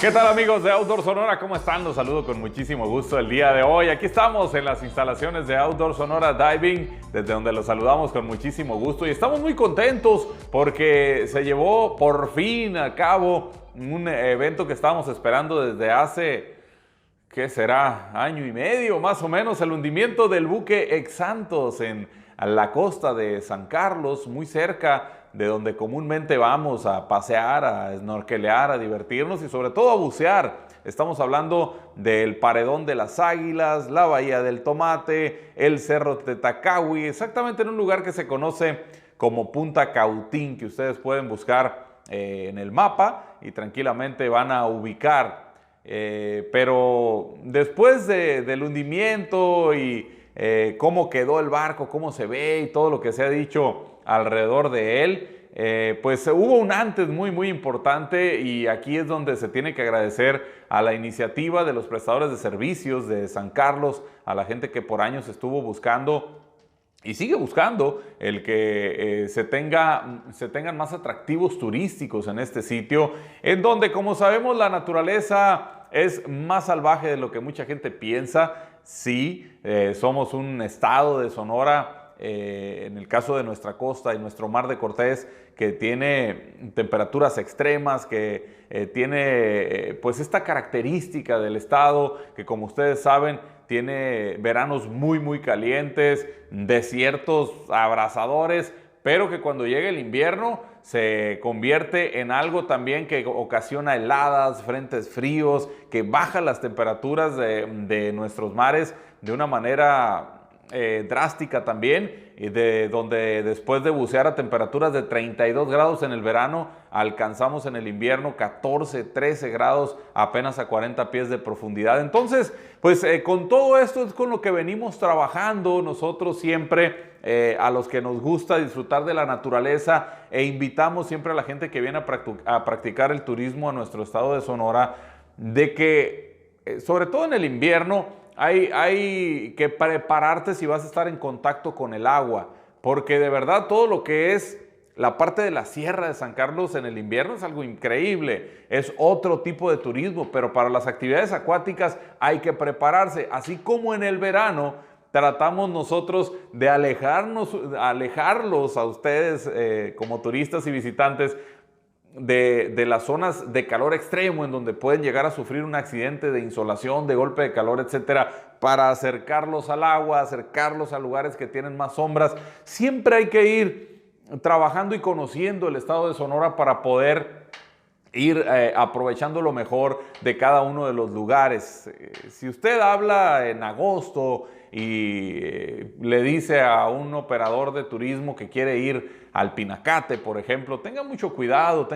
¿Qué tal, amigos de Outdoor Sonora? ¿Cómo están? Los saludo con muchísimo gusto el día de hoy. Aquí estamos en las instalaciones de Outdoor Sonora Diving, desde donde los saludamos con muchísimo gusto y estamos muy contentos porque se llevó por fin a cabo un evento que estábamos esperando desde hace, ¿qué será? Año y medio más o menos, el hundimiento del buque Exantos en la costa de San Carlos, muy cerca de donde comúnmente vamos a pasear, a snorkelear, a divertirnos y sobre todo a bucear. Estamos hablando del Paredón de las Águilas, la Bahía del Tomate, el Cerro Tetacahui, exactamente en un lugar que se conoce como Punta Cautín, que ustedes pueden buscar en el mapa y tranquilamente van a ubicar. Pero después del hundimiento y cómo quedó el barco, cómo se ve y todo lo que se ha dicho alrededor de él, pues hubo un antes muy importante y aquí es donde se tiene que agradecer a la iniciativa de los prestadores de servicios de San Carlos, a la gente que por años estuvo buscando y sigue buscando el que se tengan más atractivos turísticos en este sitio, en donde, como sabemos, la naturaleza es más salvaje de lo que mucha gente piensa. Sí, somos un estado de Sonora, en el caso de nuestra costa y nuestro mar de Cortés, que tiene temperaturas extremas, que tiene pues esta característica del estado, que como ustedes saben, tiene veranos muy calientes, desiertos abrasadores, pero que cuando llega el invierno se convierte en algo también que ocasiona heladas, frentes fríos, que baja las temperaturas de nuestros mares de una manera drástica también, de donde después de bucear a temperaturas de 32 grados en el verano, alcanzamos en el invierno 14, 13 grados apenas a 40 pies de profundidad. Entonces, pues con todo esto es con lo que venimos trabajando nosotros siempre, a los que nos gusta disfrutar de la naturaleza, e invitamos siempre a la gente que viene a practicar el turismo a nuestro estado de Sonora, de que sobre todo en el invierno hay que prepararte si vas a estar en contacto con el agua, porque de verdad todo lo que es la parte de la Sierra de San Carlos en el invierno es algo increíble, es otro tipo de turismo, pero para las actividades acuáticas hay que prepararse, así como en el verano tratamos nosotros de alejarlos a ustedes como turistas y visitantes de las zonas de calor extremo en donde pueden llegar a sufrir un accidente de insolación, de golpe de calor, etcétera, para acercarlos al agua, acercarlos a lugares que tienen más sombras. Siempre hay que ir trabajando y conociendo el estado de Sonora para poder ir aprovechando lo mejor de cada uno de los lugares. Si usted habla en agosto y le dice a un operador de turismo que quiere ir al Pinacate, por ejemplo, tenga mucho cuidado,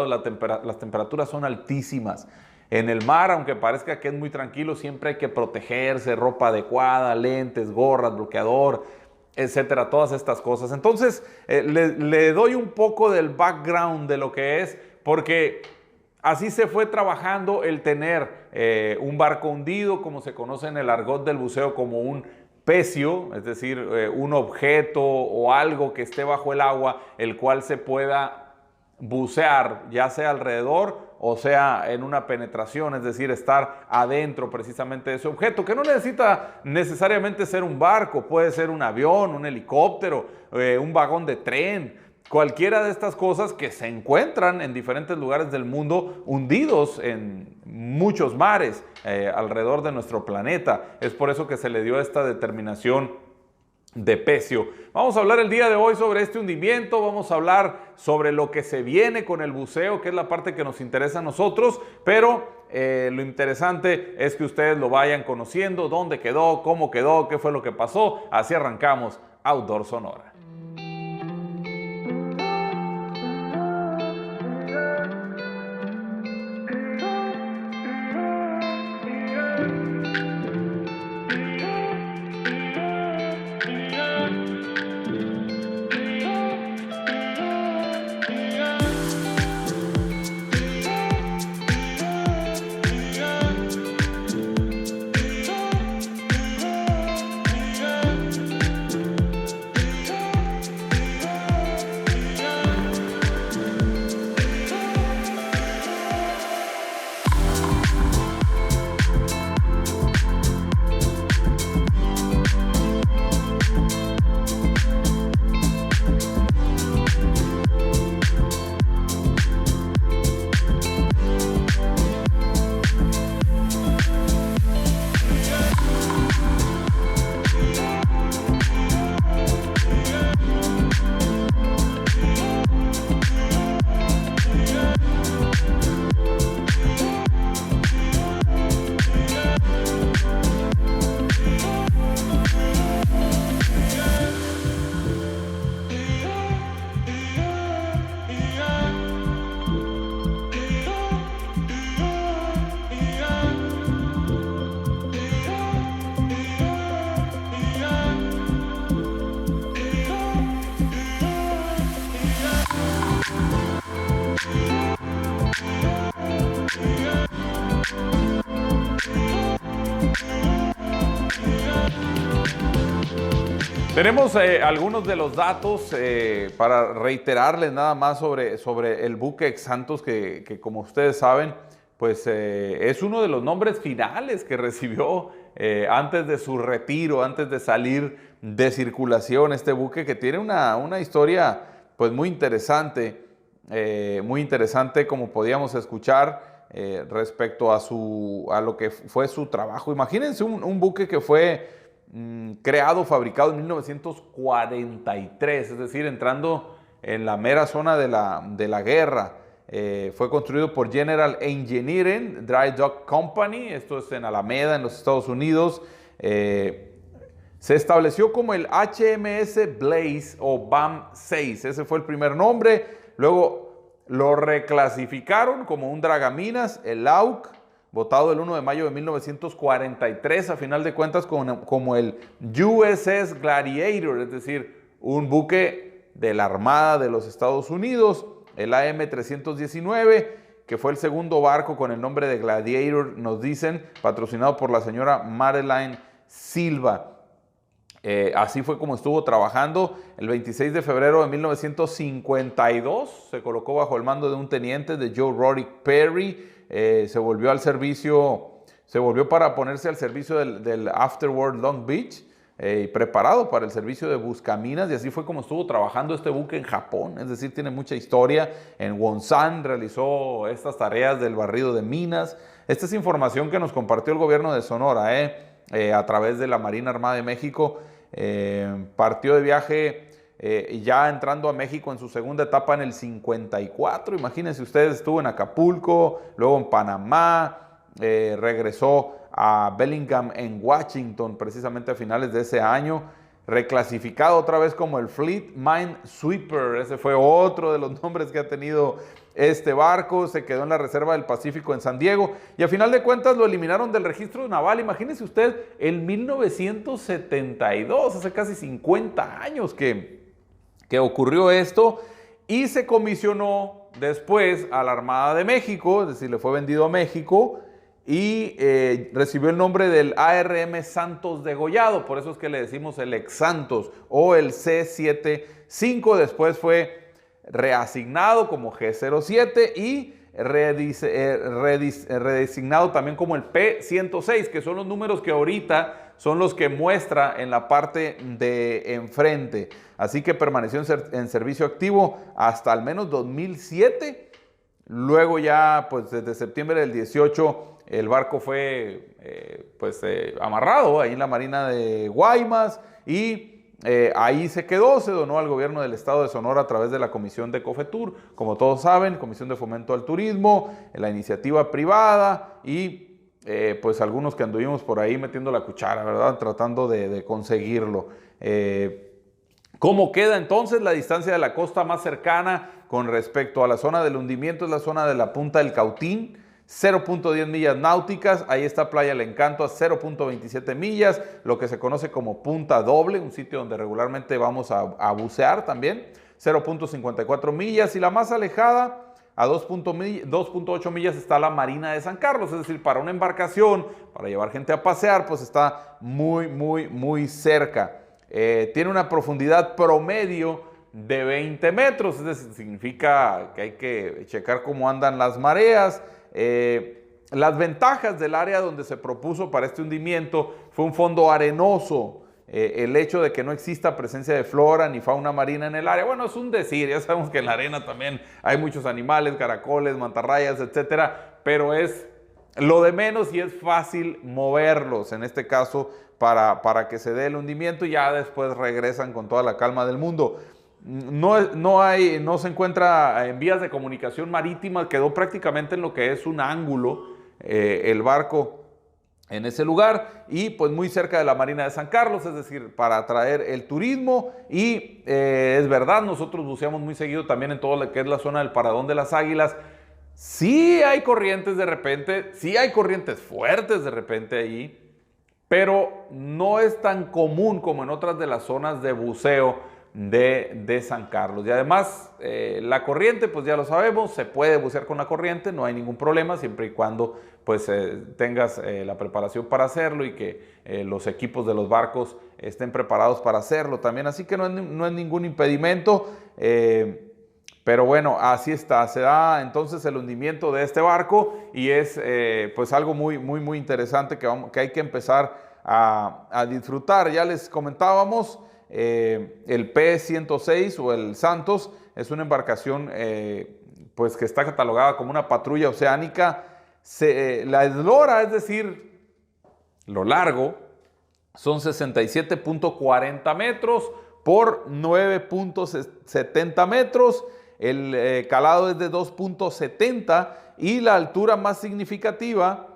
las temperaturas son altísimas. En el mar, aunque parezca que es muy tranquilo, siempre hay que protegerse, ropa adecuada, lentes, gorras, bloqueador, etcétera, todas estas cosas. Entonces, le doy un poco del background de lo que es, porque así se fue trabajando el tener un barco hundido, como se conoce en el argot del buceo como un pecio, es decir, un objeto o algo que esté bajo el agua, el cual se pueda bucear, ya sea alrededor o sea en una penetración, es decir, estar adentro precisamente de ese objeto, que no necesita necesariamente ser un barco, puede ser un avión, un helicóptero, un vagón de tren, cualquiera de estas cosas que se encuentran en diferentes lugares del mundo, hundidos en muchos mares alrededor de nuestro planeta. Es por eso que se le dio esta determinación de pecio. Vamos a hablar el día de hoy sobre este hundimiento, vamos a hablar sobre lo que se viene con el buceo, que es la parte que nos interesa a nosotros, pero lo interesante es que ustedes lo vayan conociendo, dónde quedó, cómo quedó, qué fue lo que pasó. Así arrancamos Outdoor Sonora. Tenemos algunos de los datos para reiterarles nada más sobre el buque Exantos que como ustedes saben, pues es uno de los nombres finales que recibió antes de su retiro, antes de salir de circulación este buque, que tiene una historia pues muy interesante como podíamos escuchar respecto a lo que fue su trabajo. Imagínense un buque que fue creado, fabricado en 1943, es decir, entrando en la mera zona de la guerra. Fue construido por General Engineering Dry Dock Company, esto es en Alameda, en los Estados Unidos. Se estableció como el HMS Blaze o BAM 6, ese fue el primer nombre. Luego lo reclasificaron como un dragaminas, el Lauk, votado el 1 de mayo de 1943, a final de cuentas como el USS Gladiator, es decir, un buque de la Armada de los Estados Unidos. El AM-319, que fue el segundo barco con el nombre de Gladiator, nos dicen, patrocinado por la señora Madeline Silva. Así fue como estuvo trabajando. El 26 de febrero de 1952 se colocó bajo el mando de un teniente, de Joe Roderick Perry. Se volvió para ponerse al servicio del Afterward Long Beach, preparado para el servicio de buscaminas, y así fue como estuvo trabajando este buque en Japón. Es decir, tiene mucha historia. En Wonsan realizó estas tareas del barrido de minas. Esta es información que nos compartió el gobierno de Sonora a través de la Marina Armada de México. Partió de viaje ya entrando a México en su segunda etapa en el 54. Imagínense ustedes, estuvo en Acapulco, luego en Panamá, regresó a Bellingham en Washington precisamente a finales de ese año, reclasificado otra vez como el Fleet Minesweeper. Ese fue otro de los nombres que ha tenido este barco. Se quedó en la Reserva del Pacífico en San Diego y a final de cuentas lo eliminaron del registro naval. Imagínense usted, en 1972, hace casi 50 años que ocurrió esto, y se comisionó después a la Armada de México, es decir, le fue vendido a México y recibió el nombre del ARM Santos Degollado. Por eso es que le decimos el Exantos o el C-75. Después fue reasignado como G-07 y redesignado también como el P-106, que son los números que ahorita son los que muestra en la parte de enfrente. Así que permaneció en servicio activo hasta al menos 2007. Luego ya, pues desde septiembre del 18, el barco fue amarrado ahí en la Marina de Guaymas y ahí se quedó. Se donó al gobierno del estado de Sonora a través de la Comisión de Cofetur, como todos saben, Comisión de Fomento al Turismo, la iniciativa privada y pues algunos que anduvimos por ahí metiendo la cuchara, ¿verdad? Tratando de conseguirlo. ¿Cómo queda entonces la distancia de la costa más cercana con respecto a la zona del hundimiento? Es la zona de la Punta del Cautín, 0.10 millas náuticas. Ahí está Playa El Encanto a 0.27 millas, lo que se conoce como Punta Doble, un sitio donde regularmente vamos a bucear también, 0.54 millas. Y la más alejada, a 2.8 millas, está la Marina de San Carlos. Es decir, para una embarcación, para llevar gente a pasear, pues está muy cerca. Tiene una profundidad promedio de 20 metros, es decir, significa que hay que checar cómo andan las mareas. Las ventajas del área donde se propuso para este hundimiento fue un fondo arenoso, el hecho de que no exista presencia de flora ni fauna marina en el área. Bueno, es un decir, ya sabemos que en la arena también hay muchos animales, caracoles, mantarrayas, etcétera, pero es lo de menos y es fácil moverlos, en este caso, para que se dé el hundimiento, y ya después regresan con toda la calma del mundo. No se encuentra en vías de comunicación marítima, quedó prácticamente en lo que es un ángulo el barco en ese lugar, y pues muy cerca de la Marina de San Carlos, es decir, para atraer el turismo. Y es verdad, nosotros buceamos muy seguido también en todo lo que es la zona del Paradón de las Águilas. Sí hay corrientes de repente, sí hay corrientes fuertes de repente ahí, pero no es tan común como en otras de las zonas de buceo de San Carlos. Y además, la corriente, pues ya lo sabemos, se puede bucear con la corriente, no hay ningún problema, siempre y cuando pues tengas la preparación para hacerlo y que los equipos de los barcos estén preparados para hacerlo también. Así que no es ningún impedimento. Pero bueno, así está, se da entonces el hundimiento de este barco y es pues algo muy interesante que hay que empezar a disfrutar. Ya les comentábamos, el P-106 o el Santos es una embarcación pues que está catalogada como una patrulla oceánica. La eslora, es decir, lo largo, son 67.40 metros por 9.70 metros. El calado es de 2.70 y la altura más significativa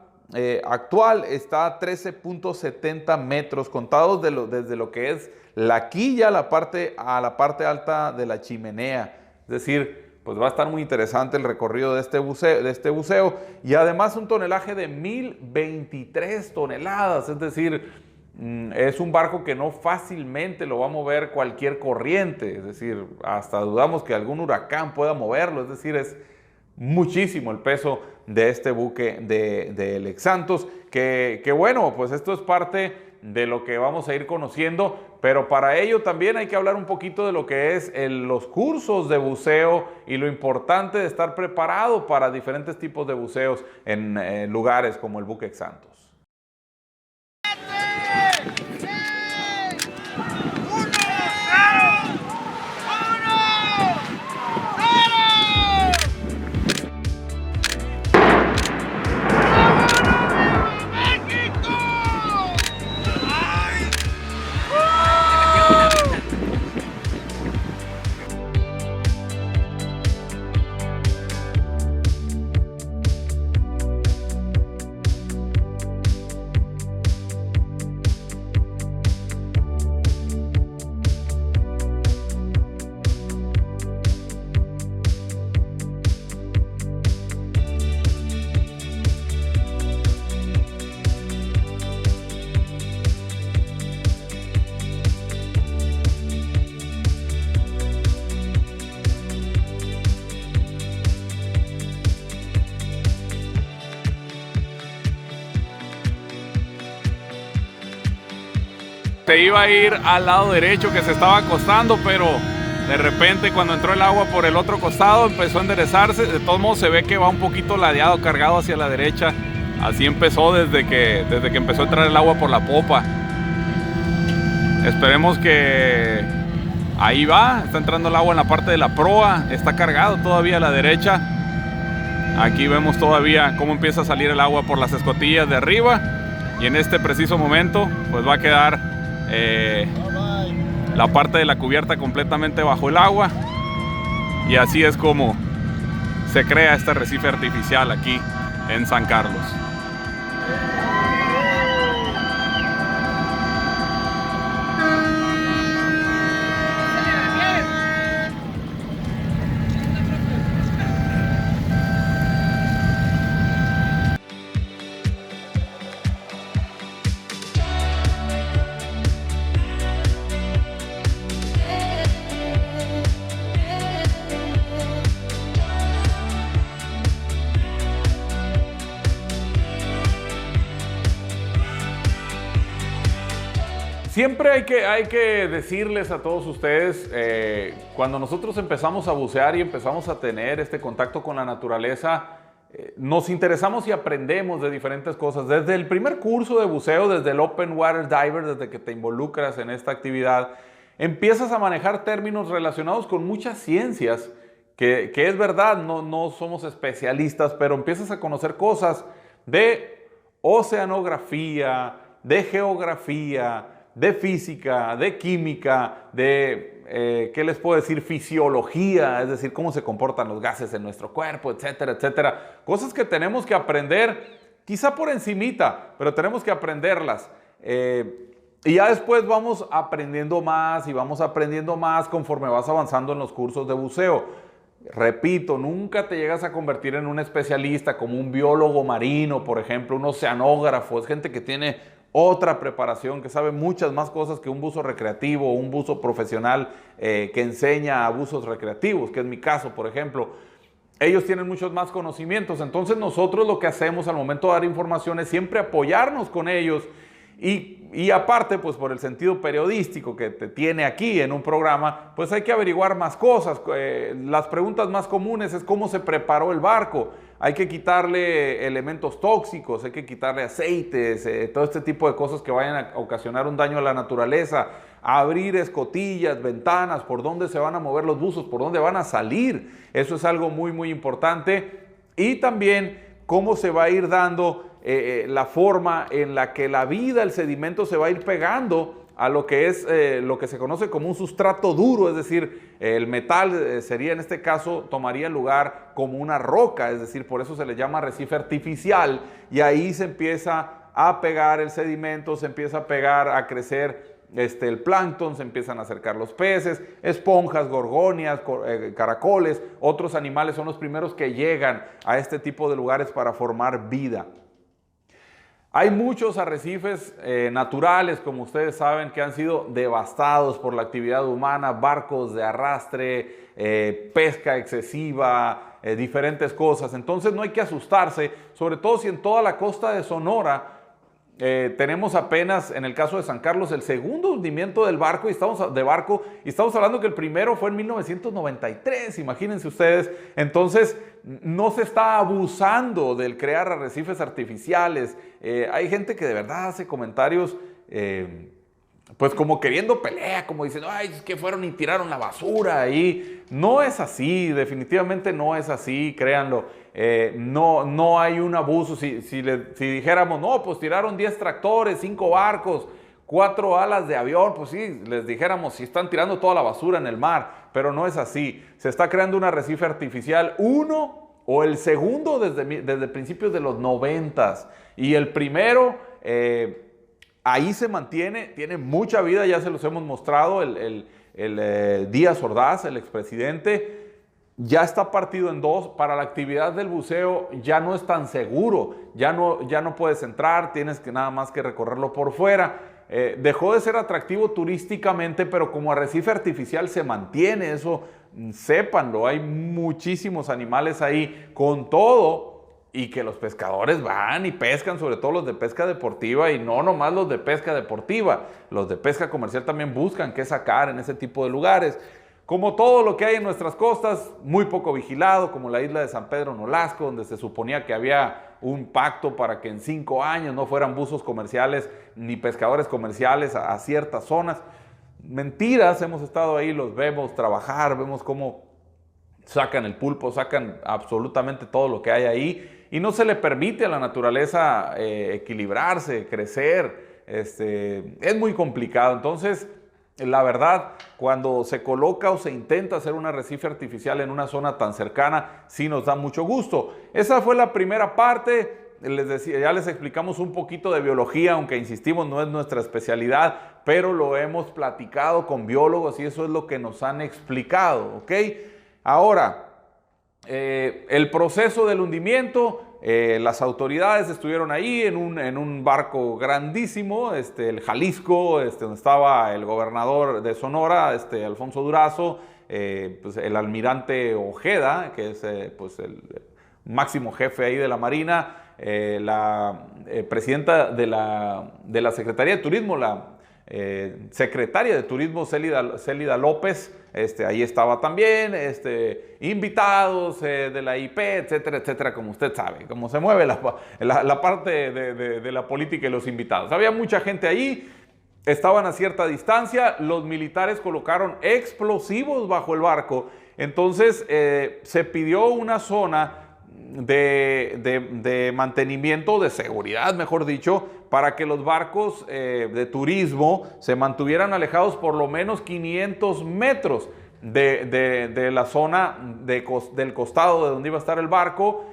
actual está a 13.70 metros contados desde lo que es la quilla a la parte alta de la chimenea. Es decir, pues va a estar muy interesante el recorrido de este buceo y además un tonelaje de 1023 toneladas, es decir, es un barco que no fácilmente lo va a mover cualquier corriente, es decir, hasta dudamos que algún huracán pueda moverlo, es decir, es muchísimo el peso de este buque del Exantos, que bueno, pues esto es parte de lo que vamos a ir conociendo, pero para ello también hay que hablar un poquito de lo que es los cursos de buceo y lo importante de estar preparado para diferentes tipos de buceos en lugares como el buque Exantos. Se iba a ir al lado derecho que se estaba acostando, pero de repente cuando entró el agua por el otro costado empezó a enderezarse. De todos modos se ve que va un poquito ladeado, cargado hacia la derecha. Así empezó desde que empezó a entrar el agua por la popa. Esperemos que ahí va, está entrando el agua en la parte de la proa, está cargado todavía a la derecha. Aquí vemos todavía cómo empieza a salir el agua por las escotillas de arriba y en este preciso momento pues va a quedar la parte de la cubierta completamente bajo el agua y así es como se crea este arrecife artificial aquí en San Carlos. Siempre hay que decirles a todos ustedes, cuando nosotros empezamos a bucear y empezamos a tener este contacto con la naturaleza, nos interesamos y aprendemos de diferentes cosas. Desde el primer curso de buceo, desde el Open Water Diver, desde que te involucras en esta actividad, empiezas a manejar términos relacionados con muchas ciencias, que es verdad, no somos especialistas, pero empiezas a conocer cosas de oceanografía, de geografía, de física, de química, de, ¿qué les puedo decir? Fisiología, es decir, cómo se comportan los gases en nuestro cuerpo, etcétera, etcétera. Cosas que tenemos que aprender, quizá por encimita, pero tenemos que aprenderlas. Y ya después vamos aprendiendo más y vamos aprendiendo más conforme vas avanzando en los cursos de buceo. Repito, nunca te llegas a convertir en un especialista como un biólogo marino, por ejemplo, un oceanógrafo. Es gente que tiene otra preparación, que sabe muchas más cosas que un buzo recreativo o un buzo profesional que enseña a buzos recreativos, que es mi caso, por ejemplo. Ellos tienen muchos más conocimientos, entonces nosotros lo que hacemos al momento de dar información es siempre apoyarnos con ellos y aparte, pues por el sentido periodístico que te tiene aquí en un programa, pues hay que averiguar más cosas. Las preguntas más comunes es cómo se preparó el barco. Hay que quitarle elementos tóxicos, hay que quitarle aceites, todo este tipo de cosas que vayan a ocasionar un daño a la naturaleza. Abrir escotillas, ventanas, por dónde se van a mover los buzos, por dónde van a salir. Eso es algo muy, muy importante. Y también cómo se va a ir dando la forma en la que la vida, el sedimento se va a ir pegando a lo que es lo que se conoce como un sustrato duro, es decir, el metal sería en este caso, tomaría lugar como una roca, es decir, por eso se le llama arrecife artificial, y ahí se empieza a pegar el sedimento, se empieza a pegar, a crecer el plancton, se empiezan a acercar los peces, esponjas, gorgonias, caracoles, otros animales son los primeros que llegan a este tipo de lugares para formar vida. Hay muchos arrecifes naturales, como ustedes saben, que han sido devastados por la actividad humana, barcos de arrastre, pesca excesiva, diferentes cosas. Entonces no hay que asustarse, sobre todo si en toda la costa de Sonora tenemos apenas, en el caso de San Carlos, el segundo hundimiento del barco, y estamos hablando que el primero fue en 1993, imagínense ustedes. Entonces, no se está abusando del crear arrecifes artificiales. Hay gente que de verdad hace comentarios, pues como queriendo pelea, como diciendo, ay, es que fueron y tiraron la basura ahí. No es así, definitivamente no es así, créanlo. No hay un abuso. Si dijéramos, no, pues tiraron 10 tractores, 5 barcos, 4 alas de avión, pues sí, les dijéramos, si están tirando toda la basura en el mar, pero no es así. Se está creando un arrecife artificial, uno o el segundo desde principios de los 90s, y el primero ahí se mantiene, tiene mucha vida, ya se los hemos mostrado, el Díaz Ordaz, el expresidente, ya está partido en dos. Para la actividad del buceo ya no es tan seguro, ya no puedes entrar, tienes que nada más que recorrerlo por fuera. Dejó de ser atractivo turísticamente, pero como arrecife artificial se mantiene, eso sépanlo. Hay muchísimos animales ahí con todo, y que los pescadores van y pescan, sobre todo los de pesca deportiva, y no nomás los de pesca deportiva, los de pesca comercial también buscan qué sacar en ese tipo de lugares. Como todo lo que hay en nuestras costas, muy poco vigilado, como la isla de San Pedro Nolasco, donde se suponía que había un pacto para que en 5 años no fueran buzos comerciales ni pescadores comerciales a ciertas zonas. Mentiras, hemos estado ahí, los vemos trabajar, vemos cómo sacan el pulpo, sacan absolutamente todo lo que hay ahí, y no se le permite a la naturaleza equilibrarse, crecer. Es muy complicado. Entonces, la verdad, cuando se coloca o se intenta hacer un arrecife artificial en una zona tan cercana, sí nos da mucho gusto. Esa fue la primera parte. Les decía, ya les explicamos un poquito de biología, aunque insistimos, no es nuestra especialidad, pero lo hemos platicado con biólogos y eso es lo que nos han explicado, ¿ok? Ahora, el proceso del hundimiento, las autoridades estuvieron ahí en un barco grandísimo, el Jalisco, donde estaba el gobernador de Sonora, Alfonso Durazo, pues el almirante Ojeda, que es pues el máximo jefe ahí de la Marina, la presidenta de la Secretaría de Turismo, la secretaria de Turismo Célida López, ahí estaba también, invitados de la IP, etcétera, etcétera, como usted sabe, cómo se mueve la parte de la política y los invitados. Había mucha gente ahí, estaban a cierta distancia, los militares colocaron explosivos bajo el barco, entonces se pidió una zona de mantenimiento, de seguridad, mejor dicho, para que los barcos de turismo se mantuvieran alejados por lo menos 500 metros de la zona del costado de donde iba a estar el barco.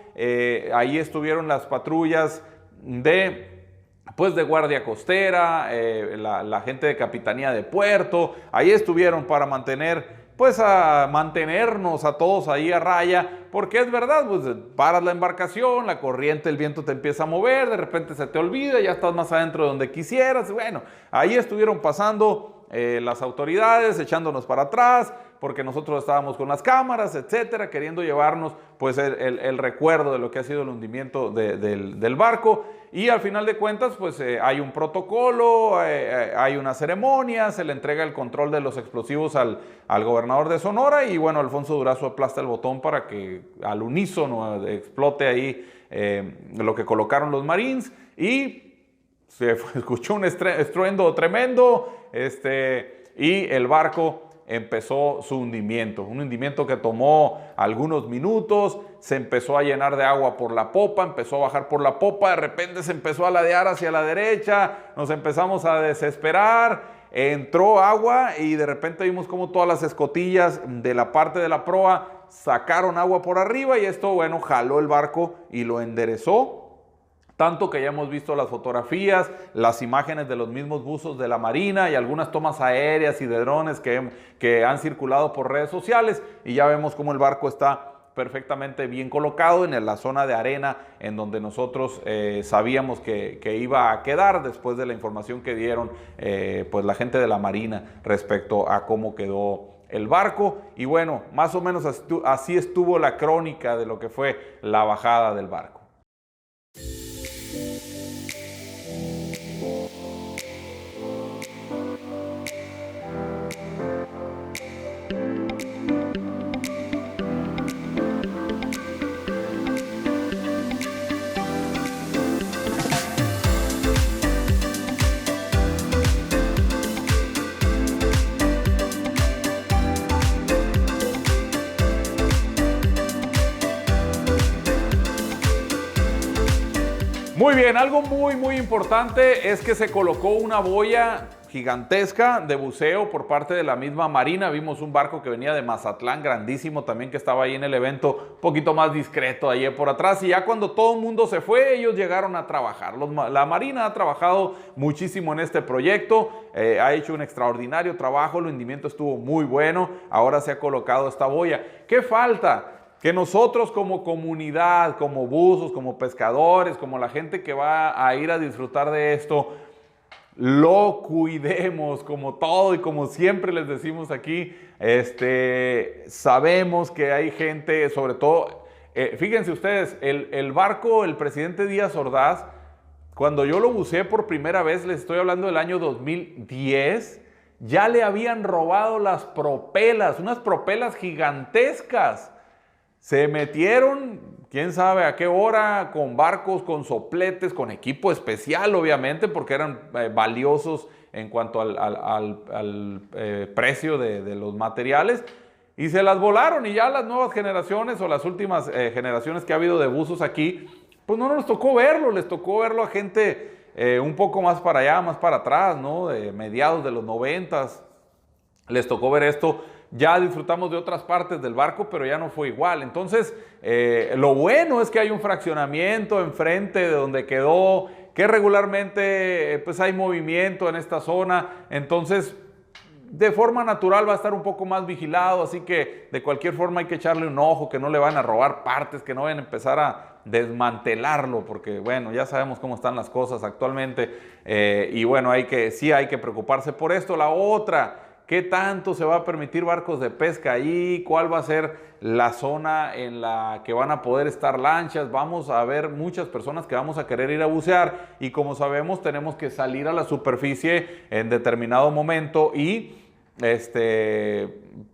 Ahí estuvieron las patrullas de guardia costera, la gente de Capitanía de Puerto. Ahí estuvieron para mantener pues a mantenernos a todos ahí a raya, porque es verdad, pues paras la embarcación, la corriente, el viento te empieza a mover, de repente se te olvida, ya estás más adentro de donde quisieras. Bueno, ahí estuvieron pasando las autoridades, echándonos para atrás, porque nosotros estábamos con las cámaras, etcétera, queriendo llevarnos pues el recuerdo de lo que ha sido el hundimiento del barco. Y al final de cuentas pues hay un protocolo, hay una ceremonia, se le entrega el control de los explosivos al gobernador de Sonora, y bueno, Alfonso Durazo aplasta el botón para que al unísono explote ahí lo que colocaron los Marines, y se escuchó un estruendo tremendo, y el barco empezó su hundimiento, un hundimiento que tomó algunos minutos. Se empezó a llenar de agua por la popa, empezó a bajar por la popa, de repente se empezó a ladear hacia la derecha, nos empezamos a desesperar, entró agua y de repente vimos como todas las escotillas de la parte de la proa sacaron agua por arriba, y esto, bueno, jaló el barco y lo enderezó. Tanto que ya hemos visto las fotografías, las imágenes de los mismos buzos de la Marina y algunas tomas aéreas y de drones que han circulado por redes sociales, y ya vemos cómo el barco está perfectamente bien colocado en la zona de arena en donde nosotros sabíamos que iba a quedar después de la información que dieron pues la gente de la Marina respecto a cómo quedó el barco. Y bueno, más o menos así estuvo la crónica de lo que fue la bajada del barco. Muy bien, algo muy importante es que se colocó una boya gigantesca de buceo por parte de la misma Marina. Vimos un barco que venía de Mazatlán, grandísimo también, que estaba ahí en el evento, un poquito más discreto ahí por atrás, y ya cuando todo el mundo se fue, ellos llegaron a trabajar. La Marina ha trabajado muchísimo en este proyecto, ha hecho un extraordinario trabajo, el hundimiento estuvo muy bueno, ahora se ha colocado esta boya. ¿Qué falta? Que nosotros como comunidad, como buzos, como pescadores, como la gente que va a ir a disfrutar de esto, lo cuidemos como todo, y como siempre les decimos aquí, sabemos que hay gente, sobre todo, fíjense ustedes, el barco, el presidente Díaz Ordaz, cuando yo lo buceé por primera vez, les estoy hablando del año 2010, ya le habían robado las propelas, unas propelas gigantescas. Se metieron, quién sabe a qué hora, con barcos, con sopletes, con equipo especial, obviamente, porque eran valiosos en cuanto al precio de los materiales, y se las volaron. Y ya las nuevas generaciones, o las últimas generaciones que ha habido de buzos aquí, pues no nos tocó verlo, les tocó verlo a gente un poco más para allá, más para atrás, ¿no? De mediados de los 90s, les tocó ver esto. Ya disfrutamos de otras partes del barco, pero ya no fue igual. Entonces, lo bueno es que hay un fraccionamiento enfrente de donde quedó, que regularmente pues hay movimiento en esta zona. Entonces, de forma natural va a estar un poco más vigilado, así que de cualquier forma hay que echarle un ojo, que no le van a robar partes, que no vayan a empezar a desmantelarlo, porque bueno, ya sabemos cómo están las cosas actualmente, y bueno, sí hay que preocuparse por esto. La otra, ¿qué tanto se va a permitir barcos de pesca ahí? ¿Cuál va a ser la zona en la que van a poder estar lanchas? Vamos a ver muchas personas que vamos a querer ir a bucear, y como sabemos tenemos que salir a la superficie en determinado momento, y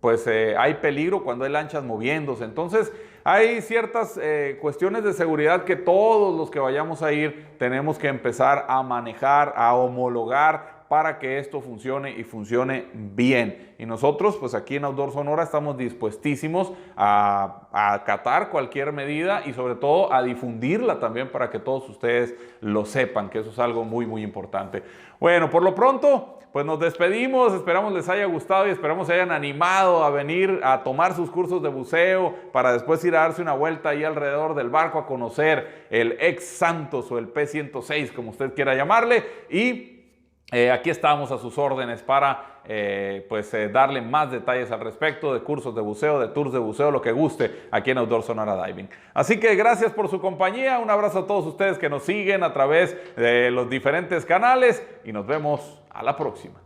pues hay peligro cuando hay lanchas moviéndose. Entonces hay ciertas cuestiones de seguridad que todos los que vayamos a ir tenemos que empezar a manejar, a homologar, para que esto funcione y funcione bien. Y nosotros, pues aquí en Outdoor Sonora, estamos dispuestísimos a acatar cualquier medida, y sobre todo a difundirla también para que todos ustedes lo sepan, que eso es algo muy importante. Bueno, por lo pronto, pues nos despedimos. Esperamos les haya gustado y esperamos se hayan animado a venir a tomar sus cursos de buceo para después ir a darse una vuelta ahí alrededor del barco a conocer el ex Santos o el P106, como usted quiera llamarle. Y Aquí estamos a sus órdenes para darle más detalles al respecto de cursos de buceo, de tours de buceo, lo que guste aquí en Outdoor Sonora Diving. Así que gracias por su compañía, un abrazo a todos ustedes que nos siguen a través de los diferentes canales y nos vemos a la próxima.